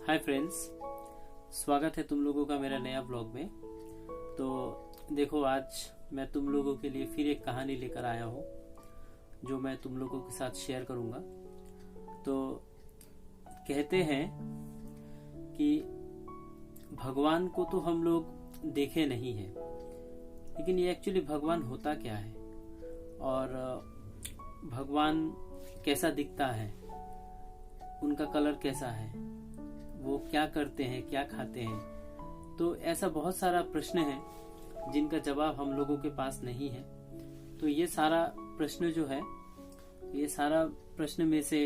Hi friends, स्वागत है तुम लोगों का मेरा नया ब्लॉग में। तो देखो, आज मैं तुम लोगों के लिए फिर एक कहानी लेकर आया हूँ जो मैं तुम लोगों के साथ शेयर करूँगा। तो कहते हैं कि भगवान को तो हम लोग देखे नहीं हैं, लेकिन ये एक्चुअली भगवान होता क्या है और भगवान कैसा दिखता है, उनका कलर कैसा है, वो क्या करते हैं, क्या खाते हैं। तो ऐसा बहुत सारा प्रश्न है जिनका जवाब हम लोगों के पास नहीं है। तो ये सारा प्रश्न जो है, ये सारा प्रश्न में से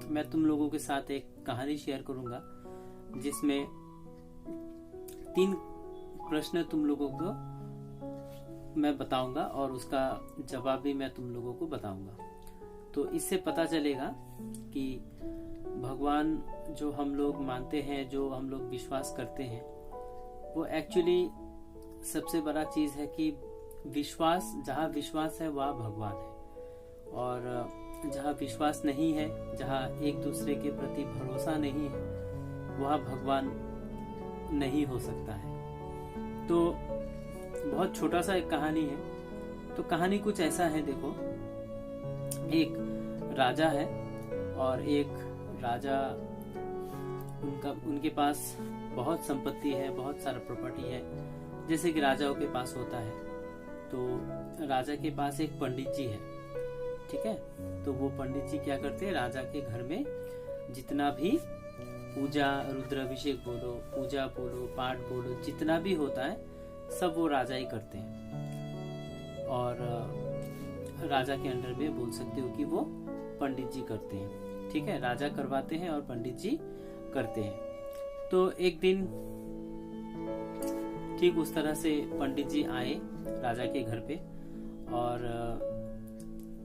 मैं तुम लोगों के साथ एक कहानी शेयर करूंगा जिसमें 3 प्रश्न तुम लोगों को मैं बताऊंगा और उसका जवाब भी मैं तुम लोगों को बताऊंगा। तो इससे पता चलेगा कि भगवान जो हम लोग मानते हैं, जो हम लोग विश्वास करते हैं, वो एक्चुअली सबसे बड़ा चीज है कि विश्वास, जहाँ विश्वास है वहाँ भगवान है, और जहाँ विश्वास नहीं है, जहाँ एक दूसरे के प्रति भरोसा नहीं है, वहाँ भगवान नहीं हो सकता है। तो बहुत छोटा सा एक कहानी है। तो कहानी कुछ ऐसा है, देखो, एक राजा है और एक राजा, उनके पास बहुत संपत्ति है, बहुत सारा प्रॉपर्टी है, जैसे कि राजाओं के पास होता है। तो राजा के पास एक पंडित जी है, ठीक है। तो वो पंडित जी क्या करते हैं, राजा के घर में जितना भी पूजा, रुद्राभिषेक बोलो, पूजा बोलो, पाठ बोलो, जितना भी होता है सब वो राजा ही करते हैं। और राजा के अंडर में बोल सकते हो कि वो पंडित जी करते हैं, ठीक है। राजा करवाते हैं और पंडित जी करते हैं। तो एक दिन ठीक उस तरह से पंडित जी आए राजा के घर पे, और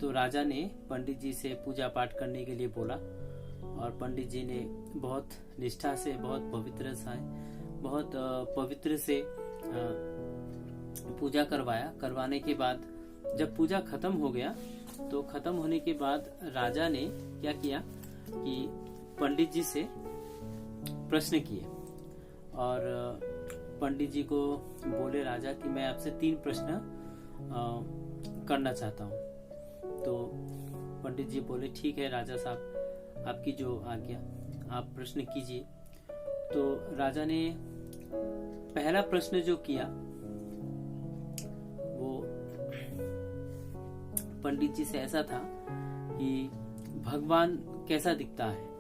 तो राजा ने पंडित जी से पूजा पाठ करने के लिए बोला, और पंडित जी ने बहुत निष्ठा से, बहुत पवित्र से पूजा करवाया। करवाने के बाद जब पूजा खत्म हो गया, तो खत्म होने के बाद राजा ने क्या किया कि पंडित जी से प्रश्न किए, और पंडित जी को बोले राजा कि मैं आपसे 3 प्रश्न करना चाहता हूँ। तो पंडित जी बोले ठीक है राजा साहब, आपकी जो आज्ञा, आप प्रश्न कीजिए। तो राजा ने पहला प्रश्न जो किया वो पंडित जी से ऐसा था कि भगवान कैसा दिखता है।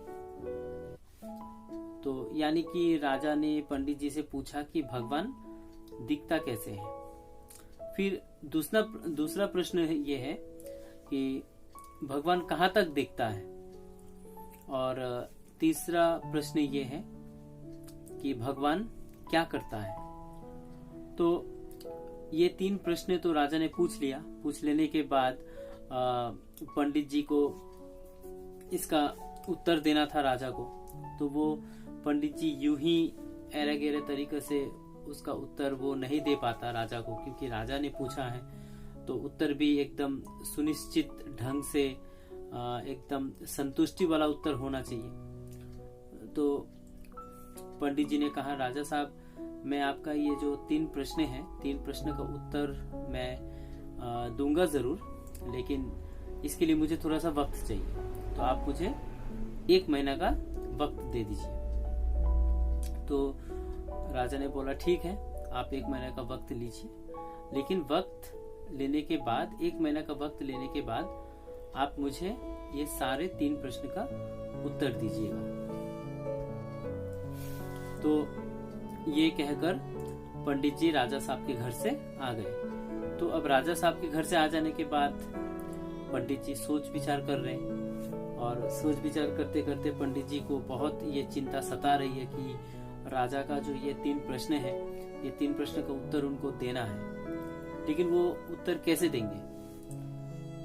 तो यानी कि राजा ने पंडित जी से पूछा कि भगवान दिखता कैसे है। फिर दूसरा प्रश्न ये है कि भगवान कहाँ तक दिखता है, और तीसरा प्रश्न ये है कि भगवान क्या करता है। तो ये 3 प्रश्न तो राजा ने पूछ लिया। पूछ लेने के बाद पंडित जी को इसका उत्तर देना था राजा को। तो वो पंडित जी यूं ही ऐरा गैरा तरीके से उसका उत्तर वो नहीं दे पाता राजा को, क्योंकि राजा ने पूछा है तो उत्तर भी एकदम सुनिश्चित ढंग से, एकदम संतुष्टि वाला उत्तर होना चाहिए। तो पंडित जी ने कहा राजा साहब, मैं आपका ये जो 3 प्रश्न है, 3 प्रश्न का उत्तर मैं दूंगा जरूर, लेकिन इसके लिए मुझे थोड़ा सा वक्त चाहिए। तो आप मुझे 1 महीना का वक्त दे दीजिए। तो राजा ने बोला ठीक है, आप 1 महीने का वक्त लीजिए, लेकिन वक्त लेने के बाद, 1 महीना का वक्त लेने के बाद आप मुझे ये सारे 3 प्रश्न का उत्तर दीजिएगा। तो ये कहकर पंडित जी राजा साहब के घर से आ गए। तो अब राजा साहब के घर से आ जाने के बाद पंडित जी सोच विचार कर रहे हैं, और सोच विचार करते करते पंडित जी को बहुत ये चिंता सता रही है कि राजा का जो ये 3 प्रश्न है, ये 3 प्रश्न का उत्तर उनको देना है, लेकिन वो उत्तर कैसे देंगे,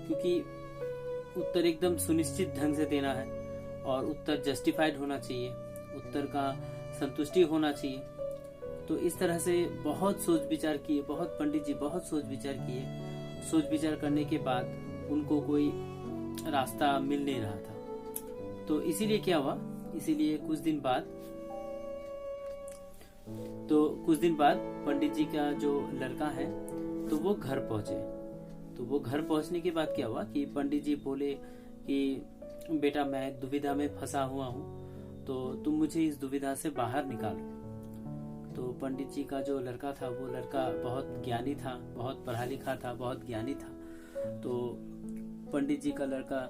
क्योंकि उत्तर एकदम सुनिश्चित ढंग से देना है और उत्तर जस्टिफाइड होना चाहिए, उत्तर का संतुष्टि होना चाहिए। तो इस तरह से बहुत सोच विचार किए, पंडित जी बहुत सोच विचार किए। सोच विचार करने के बाद उनको कोई रास्ता मिल नहीं रहा था। तो इसीलिए क्या हुआ, इसीलिए कुछ दिन बाद पंडित जी का जो लड़का है तो वो घर पहुंचे। तो वो घर पहुंचने के बाद क्या हुआ कि पंडित जी बोले कि बेटा मैं दुविधा में फंसा हुआ हूँ, तो तुम मुझे इस दुविधा से बाहर निकालो। तो पंडित जी का जो लड़का था वो लड़का बहुत ज्ञानी था, बहुत पढ़ा लिखा था, बहुत ज्ञानी था। तो पंडित जी का लड़का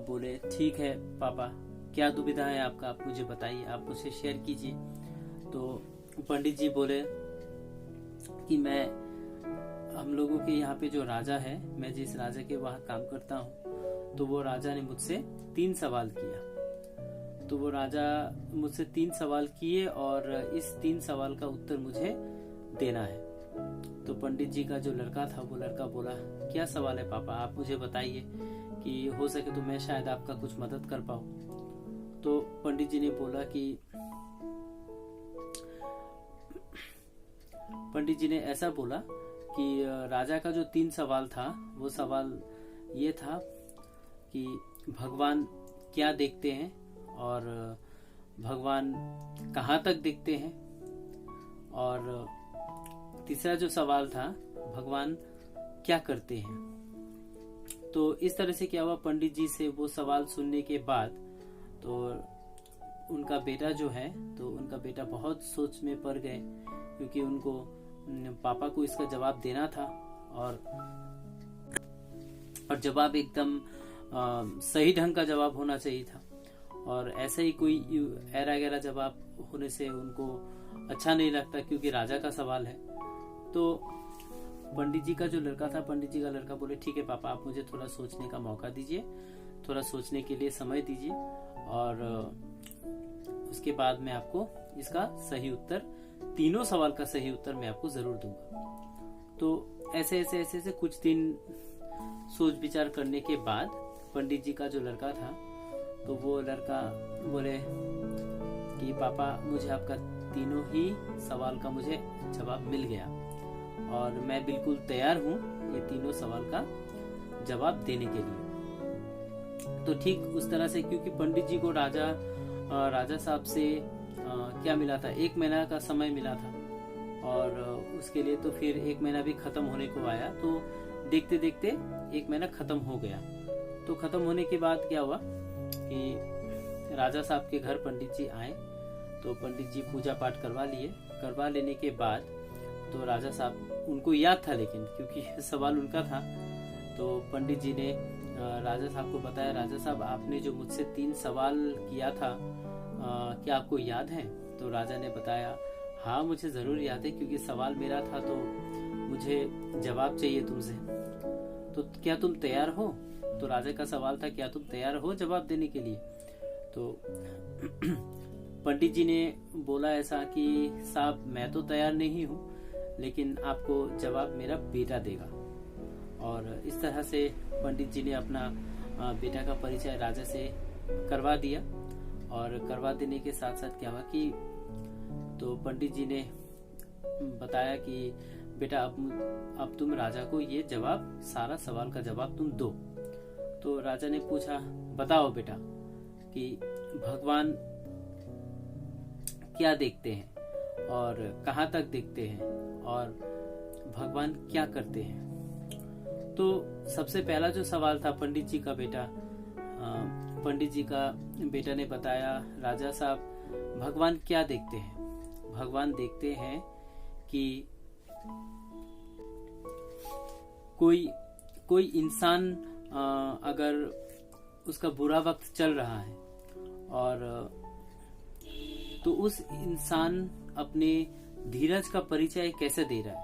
बोले ठीक है पापा, क्या दुविधा है आपका, आप मुझे बताइए, आप मुझे शेयर कीजिए। तो पंडित जी बोले कि हम लोगों के यहाँ पे जो राजा है, मैं जिस राजा के वहाँ काम करता हूँ, तो वो राजा ने मुझसे 3 सवाल किया। तो वो राजा मुझसे 3 सवाल किए और इस 3 सवाल का उत्तर मुझे देना है। तो पंडित जी का जो लड़का था वो लड़का बोला क्या सवाल है पापा, आप मुझे बताइए कि हो सके तो मैं शायद आपका कुछ मदद कर पाऊँ। तो पंडित जी ने बोला कि पंडित जी ने ऐसा बोला कि राजा का जो 3 सवाल था वो सवाल ये था कि भगवान क्या देखते हैं और भगवान कहाँ तक देखते हैं, और तीसरा जो सवाल था भगवान क्या करते हैं। तो इस तरह से क्या हुआ, पंडित जी से वो सवाल सुनने के बाद तो उनका बेटा जो है, तो उनका बेटा बहुत सोच में पड़ गए, क्योंकि उनको पापा को इसका जवाब देना था और जवाब एकदम सही ढंग का जवाब होना चाहिए था। और ऐसा ही कोई ऐरा गैरा जवाब होने से उनको अच्छा नहीं लगता, क्योंकि राजा का सवाल है। तो पंडित जी का जो लड़का था, पंडित जी का लड़का बोले ठीक है पापा, आप मुझे थोड़ा सोचने का मौका दीजिए, थोड़ा सोचने के लिए समय दीजिए, और उसके बाद मैं आपको इसका सही उत्तर, तीनों सवाल का सही उत्तर मैं आपको जरूर दूंगा। तो ऐसे कुछ दिन सोच विचार करने के बाद पंडित जी का जो लड़का था, तो वो लड़का बोले कि पापा मुझे आपका तीनों ही सवाल का मुझे जवाब मिल गया और मैं बिल्कुल तैयार हूँ ये तीनों सवाल का जवाब देने के लिए। तो ठीक उस तरह से, क्योंकि पंडित जी को राजा साहब से क्या मिला था, 1 महीना का समय मिला था, और उसके लिए तो फिर 1 महीना भी खत्म होने को आया। तो देखते देखते 1 महीना खत्म हो गया। तो खत्म होने के बाद क्या हुआ कि राजा साहब के घर पंडित जी आए, तो पंडित जी पूजा पाठ करवा लेने के बाद तो राजा साहब, उनको याद था लेकिन क्योंकि सवाल उनका था, तो पंडित जी ने राजा साहब को बताया, राजा साहब आपने जो मुझसे 3 सवाल किया था, क्या आपको याद है? तो राजा ने बताया हाँ मुझे जरूर याद है, क्योंकि सवाल मेरा था तो मुझे जवाब चाहिए तुमसे, तो क्या तुम तैयार हो? तो राजा का सवाल था क्या तुम तैयार हो जवाब देने के लिए? तो पंडित जी ने बोला ऐसा कि साहब मैं तो तैयार नहीं हूँ, लेकिन आपको जवाब मेरा बेटा देगा। और इस तरह से पंडित जी ने अपना बेटा का परिचय राजा से करवा दिया, और करवा देने के साथ साथ क्या हुआ कि तो पंडित जी ने बताया कि बेटा अब तुम राजा को ये जवाब, सारा सवाल का जवाब तुम दो। तो राजा ने पूछा बताओ बेटा कि भगवान क्या देखते हैं और कहाँ तक देखते हैं और भगवान क्या करते हैं। तो सबसे पहला जो सवाल था पंडित जी का बेटा ने बताया राजा साहब भगवान क्या देखते हैं? भगवान देखते हैं कि कोई इंसान अगर उसका बुरा वक्त चल रहा है और तो उस इंसान अपने धीरज का परिचय कैसे दे रहा है,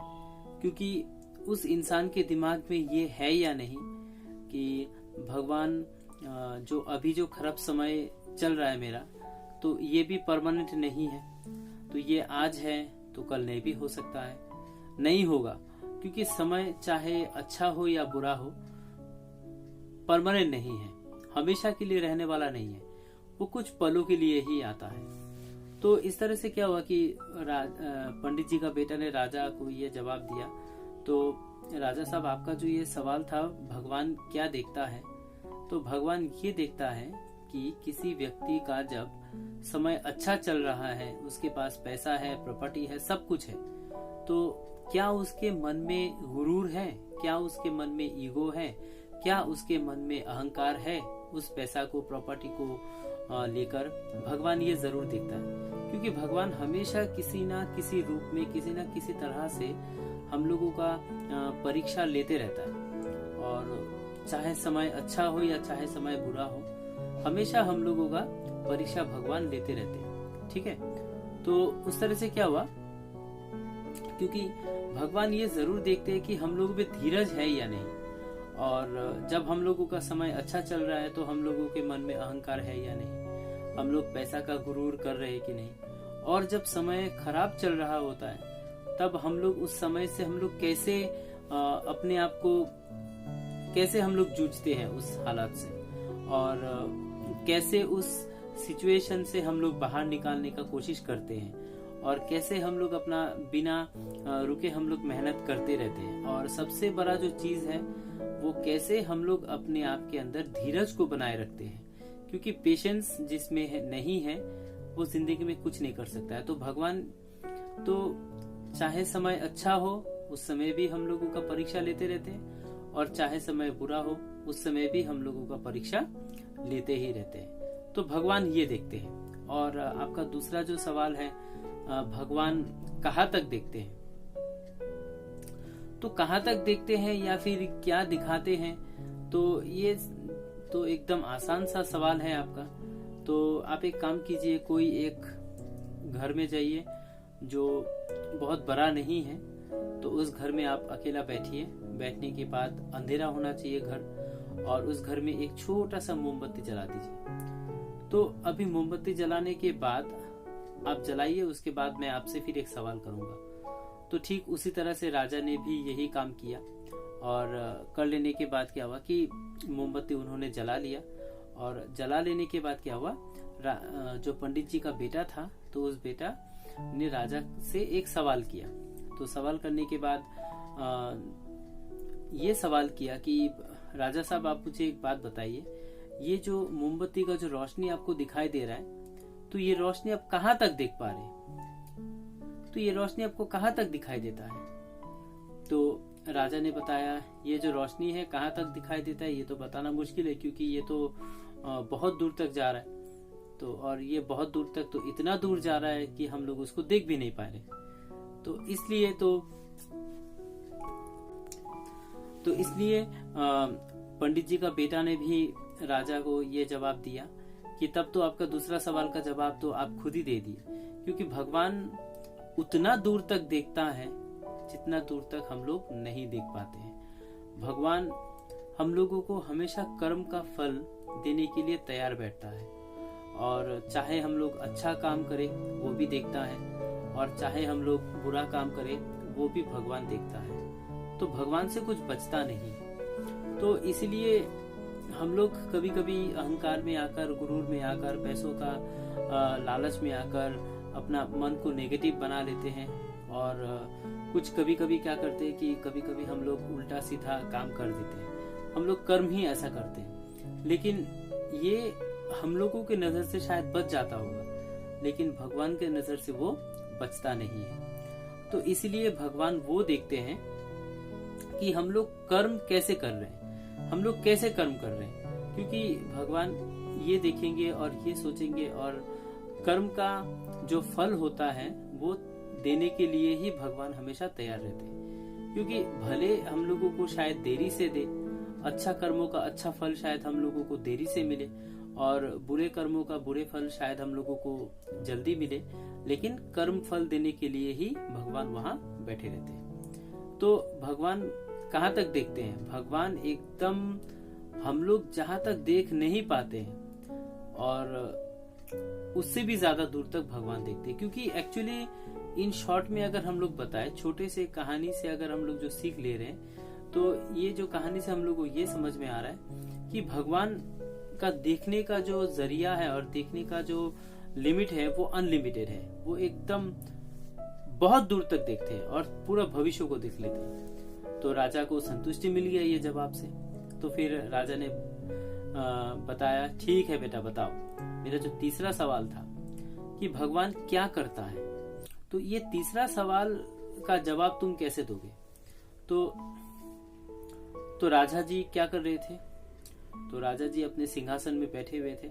क्योंकि उस इंसान के दिमाग में ये है या नहीं कि भगवान जो अभी जो खराब समय चल रहा है मेरा, तो ये भी परमानेंट नहीं है, तो ये आज है तो कल नहीं भी हो सकता है, नहीं होगा, क्योंकि समय चाहे अच्छा हो या बुरा हो परमानेंट नहीं है, हमेशा के लिए रहने वाला नहीं है, वो कुछ पलों के लिए ही आता है। तो इस तरह से क्या हुआ कि पंडित जी का बेटा ने राजा को ये जवाब दिया, तो राजा साहब आपका जो ये सवाल था भगवान क्या देखता है, तो भगवान ये देखता है कि किसी व्यक्ति का जब समय अच्छा चल रहा है, उसके पास पैसा है, प्रॉपर्टी है, सब कुछ है, तो क्या उसके मन में गुरूर है? क्या उसके मन में ईगो है? क्या उसके मन में अहंकार है उस पैसा को, प्रॉपर्टी को लेकर? भगवान ये जरूर देखता है, क्योंकि भगवान हमेशा किसी ना किसी रूप में, किसी ना किसी तरह से हम लोगों का परीक्षा लेते रहता है। और चाहे समय अच्छा हो या चाहे समय बुरा हो, हमेशा हम लोगों का परीक्षा भगवान लेते रहते हैं। ठीक है, तो उस तरह से क्या हुआ, क्योंकि भगवान ये जरूर देखते हैं कि हम लोगों में धीरज है या नहीं। और जब हम लोगों का समय अच्छा चल रहा है तो हम लोगों के मन में अहंकार है या नहीं, हम लोग पैसा का गुरूर कर रहे हैं कि नहीं। और जब समय खराब चल रहा होता है तब हम लोग उस समय से हम लोग कैसे अपने आप को कैसे हम लोग जूझते हैं उस हालात से, और कैसे उस सिचुएशन से हम लोग बाहर निकालने का कोशिश करते हैं, और कैसे हम लोग अपना बिना रुके हम लोग मेहनत करते रहते हैं। और सबसे बड़ा जो चीज है वो कैसे हम लोग अपने आप के अंदर धीरज को बनाए रखते हैं, क्योंकि पेशेंस जिसमें नहीं है वो जिंदगी में कुछ नहीं कर सकता है। तो भगवान तो चाहे समय अच्छा हो उस समय भी हम लोगों का परीक्षा लेते रहते हैं, और चाहे समय बुरा हो उस समय भी हम लोगों का परीक्षा लेते ही रहते हैं। तो भगवान ये देखते हैं। और आपका दूसरा जो सवाल है, भगवान कहाँ तक देखते हैं, तो कहाँ तक देखते हैं या फिर क्या दिखाते हैं, तो ये तो एकदम आसान सा सवाल है आपका। तो आप एक काम कीजिए, कोई एक घर में जाइए जो बहुत बड़ा नहीं है, तो उस घर में आप अकेला बैठिए। बैठने के बाद अंधेरा होना चाहिए घर, और उस घर में एक छोटा सा मोमबत्ती जला दीजिए। तो अभी मोमबत्ती जलाने के बाद आप जलाइए, उसके बाद मैं आपसे फिर एक सवाल करूंगा। तो ठीक उसी तरह से राजा ने भी यही काम किया, और कर लेने के बाद क्या हुआ कि मोमबत्ती उन्होंने जला लिया। और जला लेने के बाद क्या हुआ, जो पंडित जी का बेटा था, तो उस बेटा ने राजा से एक सवाल किया। तो सवाल करने के बाद ये सवाल किया कि राजा साहब, आप मुझे एक बात बताइए, ये जो मोमबत्ती का जो रोशनी आपको दिखाई दे रहा है, तो ये रोशनी आप कहाँ तक देख पा रहे हैं? तो ये रोशनी आपको कहाँ तक दिखाई देता है? तो राजा ने बताया, ये जो रोशनी है कहाँ तक दिखाई देता है ये तो बताना मुश्किल है, क्योंकि ये तो बहुत दूर तक जा रहा है। तो और ये बहुत दूर तक, तो इतना दूर जा रहा है कि हम लोग उसको देख भी नहीं पा रहे। तो इसलिए पंडित जी का बेटा ने भी राजा को ये जवाब दिया कि तब तो आपका दूसरा सवाल का जवाब तो आप खुद ही दे दिए, क्योंकि भगवान उतना दूर तक देखता है जितना दूर तक हम लोग नहीं देख पाते हैं। भगवान हम लोगों को हमेशा कर्म का फल देने के लिए तैयार बैठता है, और चाहे हम लोग अच्छा काम करें वो भी देखता है, और चाहे हम लोग बुरा काम करें वो भी भगवान देखता है। तो भगवान से कुछ बचता नहीं। तो इसलिए हम लोग कभी कभी अहंकार में आकर, गुरूर में आकर, पैसों का लालच में आकर अपना मन को नेगेटिव बना लेते हैं, और कुछ कभी कभी क्या करते हैं कि कभी कभी हम लोग उल्टा सीधा काम कर देते हैं। हम लोग कर्म ही ऐसा करते हैं, लेकिन ये हम लोगों के नजर से शायद बच जाता होगा, लेकिन भगवान के नजर से वो बचता नहीं है। तो इसलिए भगवान वो देखते हैं कि हम लोग कर्म कैसे कर रहे हैं, हम लोग कैसे कर्म कर रहे हैं, क्योंकि भगवान ये देखेंगे और ये सोचेंगे, और कर्म का जो फल होता है वो देने के लिए ही भगवान हमेशा तैयार रहते हैं। क्योंकि भले हम लोगों को शायद देरी से दे, अच्छा कर्मों का अच्छा फल शायद हम लोगों को देरी से मिले, और बुरे कर्मों का बुरे फल शायद हम लोगों को जल्दी मिले, लेकिन कर्म फल देने के लिए ही भगवान वहां बैठे रहते हैं। तो भगवान कहाँ तक देखते हैं? भगवान एकदम हम लोग जहां तक देख नहीं पाते हैं, और उससे भी ज्यादा दूर तक भगवान देखते हैं। क्योंकि एक्चुअली इन शॉर्ट में अगर हम लोग बताएं, छोटे से कहानी से अगर हम लोग जो सीख ले रहे हैं, तो ये जो कहानी से हम लोग को ये समझ में आ रहा है कि भगवान का देखने का जो जरिया है और देखने का जो लिमिट है वो अनलिमिटेड है। वो एकदम बहुत दूर तक देखते हैं और पूरा भविष्य को देख लेते हैं। तो राजा को संतुष्टि मिल गया ये जवाब से। तो फिर राजा ने बताया ठीक है बेटा बताओ। मेरा जो तीसरा सवाल था कि भगवान क्या करता है, तो ये तीसरा सवाल का जवाब तुम कैसे दोगे। तो राजा जी क्या कर रहे थे, तो राजा जी अपने सिंहासन में बैठे हुए थे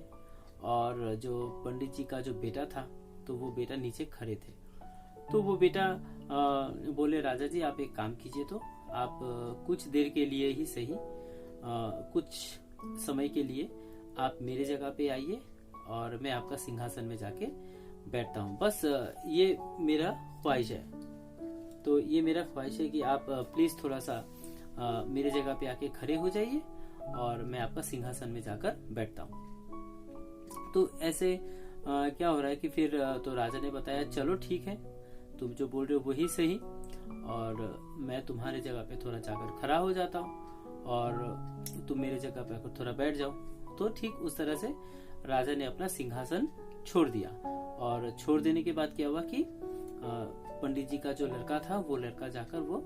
और जो पंडित जी का जो बेटा था तो वो बेटा नीचे खड़े थे। तो वो बेटा बोले राजा जी आप एक काम कीजिए, तो आप कुछ देर के लिए ही सही, कुछ समय के लिए आप मेरे जगह पे आइए और मैं आपका सिंहासन में जाके बैठता हूँ, बस ये मेरा ख्वाहिश है। तो ये मेरा ख्वाहिश है कि आप प्लीज थोड़ा सा मेरे जगह पे आके खड़े हो जाइए और मैं आपका सिंहासन में जाकर बैठता हूँ। तो ऐसे क्या हो रहा है कि फिर तो राजा ने बताया चलो ठीक है, तुम जो बोल रहे हो वही सही, और मैं तुम्हारे जगह पे थोड़ा जाकर खड़ा हो जाता हूँ और तुम मेरे जगह पे आकर थोड़ा बैठ जाओ। तो ठीक उस तरह से राजा ने अपना सिंहासन छोड़ दिया, और छोड़ देने के बाद क्या हुआ कि पंडित जी का जो लड़का था वो लड़का जाकर वो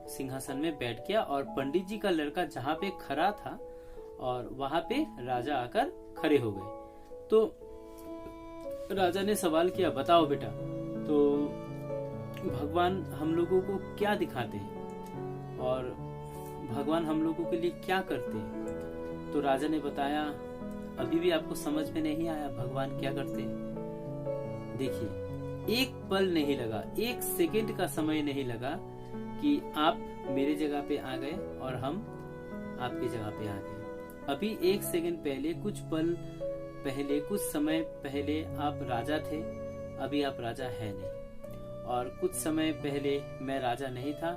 सिंहासन में बैठ गया, और पंडित जी का लड़का जहाँ पे खड़ा था और वहां पे राजा आकर खड़े हो गए। तो राजा ने सवाल किया बताओ बेटा, तो भगवान हम लोगों को क्या दिखाते हैं और भगवान हम लोगों के लिए क्या करते हैं। तो राजा ने बताया अभी भी आपको समझ में नहीं आया भगवान क्या करते हैं। देखिए एक पल नहीं लगा, एक सेकंड का समय नहीं लगा कि आप मेरे जगह पे आ गए और हम आपकी जगह पे आ गए। अभी एक सेकंड पहले, कुछ पल पहले, कुछ समय पहले आप राजा थे, अभी आप राजा है नहीं। और कुछ समय पहले मैं राजा नहीं था,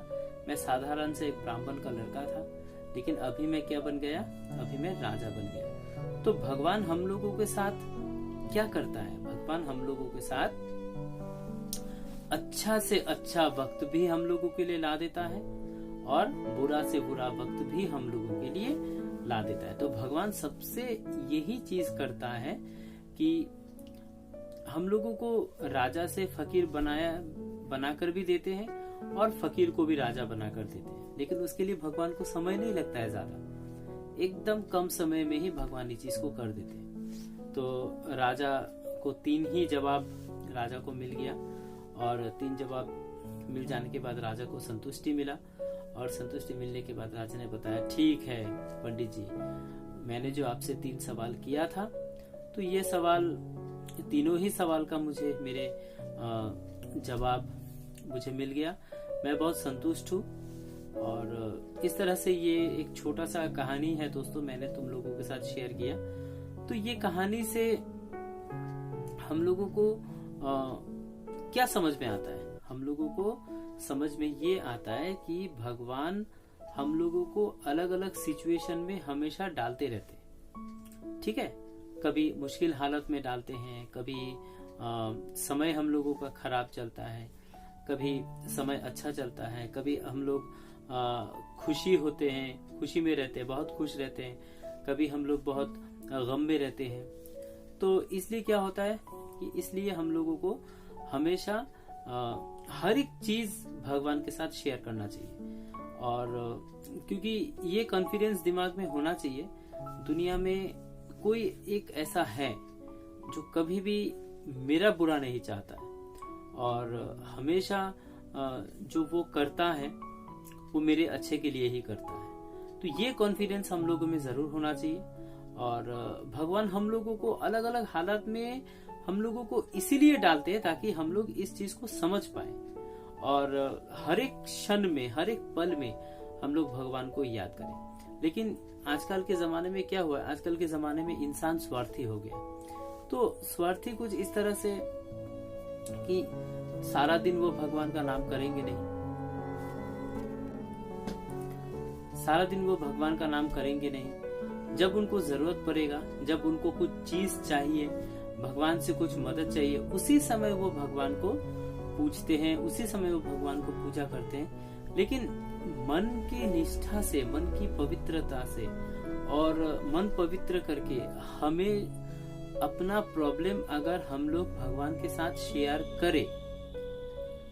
मैं साधारण से एक ब्राह्मण का लड़का था, लेकिन अभी मैं क्या बन गया, अभी मैं राजा बन गया। तो भगवान हम लोगों के साथ क्या करता है, भगवान हम लोगों के साथ अच्छा से अच्छा वक्त भी हम लोगों के लिए ला देता है और बुरा से बुरा वक्त भी हम लोगों के लिए ला देता है। तो भगवान सबसे यही चीज करता है कि हम लोगों को राजा से फकीर बनाकर भी देते हैं और फकीर को भी राजा बनाकर देते हैं, लेकिन उसके लिए भगवान को समय नहीं लगता है ज्यादा, एकदम कम समय में ही भगवान इस चीज को कर देते हैं। तो राजा को 3 ही जवाब राजा को मिल गया, और 3 जवाब मिल जाने के बाद राजा को संतुष्टि मिला, और संतुष्टि मिलने के बाद राजा ने बताया ठीक है पंडित जी, मैंने जो आपसे 3 सवाल किया था, तो ये सवाल, तीनों ही सवाल का मुझे मेरे जवाब मुझे मिल गया, मैं बहुत संतुष्ट हूँ। और इस तरह से ये एक छोटा सा कहानी है दोस्तों, मैंने तुम लोगों के साथ शेयर किया। तो ये कहानी से हम लोगों को क्या समझ में आता है, हम लोगों को समझ में ये आता है कि भगवान हम लोगों को अलग अलग सिचुएशन में हमेशा डालते रहते हैं। ठीक है, कभी मुश्किल हालत में डालते हैं, कभी समय हम लोगों का खराब चलता है, कभी समय अच्छा चलता है, कभी हम लोग खुशी होते हैं, खुशी में रहते हैं, बहुत खुश रहते हैं, कभी हम लोग बहुत गम में रहते हैं। तो इसलिए क्या होता है कि इसलिए हम लोगों को हमेशा हर एक चीज भगवान के साथ शेयर करना चाहिए, और क्योंकि ये कॉन्फिडेंस दिमाग में होना चाहिए, दुनिया में कोई एक ऐसा है जो कभी भी मेरा बुरा नहीं चाहता है, और हमेशा जो वो करता है वो मेरे अच्छे के लिए ही करता है। तो ये कॉन्फिडेंस हम लोगों में जरूर होना चाहिए, और भगवान हम लोगों को अलग अलग हालात में हम लोगों को इसीलिए डालते हैं ताकि हम लोग इस चीज को समझ पाए, और हर एक क्षण में, हर एक पल में हम लोग भगवान को याद करें। लेकिन आजकल के जमाने में क्या हुआ है, आजकल के जमाने में इंसान स्वार्थी हो गया। तो स्वार्थी कुछ इस तरह से कि सारा दिन वो भगवान का नाम करेंगे नहीं, सारा दिन वो भगवान का नाम करेंगे नहीं। जब उनको जरूरत पड़ेगा, जब उनको कुछ चीज चाहिए, भगवान से कुछ मदद चाहिए, उसी समय वो भगवान को पूछते हैं, उसी समय वो भगवान को पूजा करते हैं। लेकिन मन की निष्ठा से, मन की पवित्रता से, और मन पवित्र करके हमें अपना प्रॉब्लम अगर हम लोग भगवान के साथ शेयर करें,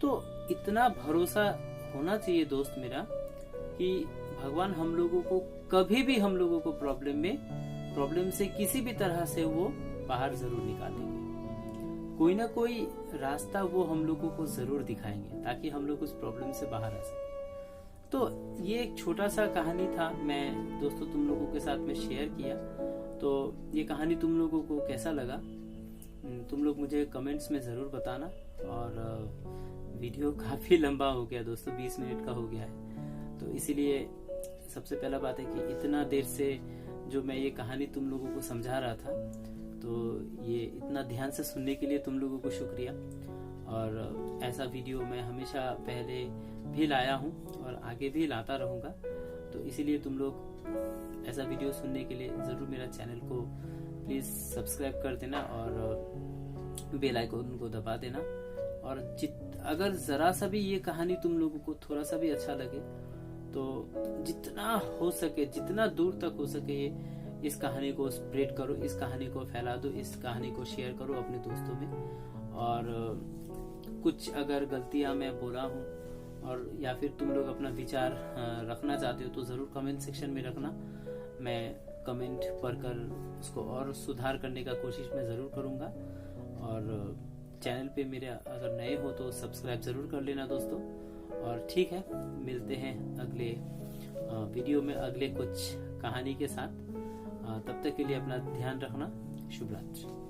तो इतना भरोसा होना चाहिए दोस्त मेरा कि भगवान हम लोगों को कभी भी हम लोगों को प्रॉब्लम में प्रॉब्लम से किसी भी तरह से वो बाहर जरूर निकालेंगे। कोई ना कोई रास्ता वो हम लोगों को जरूर दिखाएंगे ताकि हम लोग उस प्रॉब्लम से बाहर आ सके। तो ये एक छोटा सा कहानी था, मैं दोस्तों तुम लोगों के साथ में शेयर किया। तो ये कहानी तुम लोगों को कैसा लगा तुम लोग मुझे कमेंट्स में जरूर बताना। और वीडियो काफी लंबा हो गया दोस्तों, 20 मिनट का हो गया है। तो इसीलिए सबसे पहला बात है कि इतना देर से जो मैं ये कहानी तुम लोगों को समझा रहा था, तो ये इतना ध्यान से सुनने के लिए तुम लोगों को शुक्रिया। और ऐसा वीडियो मैं हमेशा पहले भी लाया हूँ और आगे भी लाता रहूँगा। तो इसीलिए तुम लोग ऐसा वीडियो सुनने के लिए ज़रूर मेरा चैनल को प्लीज़ सब्सक्राइब कर देना और बेल आइकन को दबा देना। और अगर ज़रा सा भी ये कहानी तुम लोगों को थोड़ा सा भी अच्छा लगे तो जितना हो सके, जितना दूर तक हो सके इस कहानी को स्प्रेड करो, इस कहानी को फैला दो, इस कहानी को शेयर करो अपने दोस्तों में। और कुछ अगर गलतियां मैं बोला हूँ और या फिर तुम लोग अपना विचार रखना चाहते हो तो ज़रूर कमेंट सेक्शन में रखना। मैं कमेंट पढ़कर उसको और सुधार करने का कोशिश मैं ज़रूर करूँगा। और चैनल पे मेरे अगर नए हो तो सब्सक्राइब ज़रूर कर लेना दोस्तों। और ठीक है, मिलते हैं अगले वीडियो में अगले कुछ कहानी के साथ। तब तक के लिए अपना ध्यान रखना। शुभ रात्रि।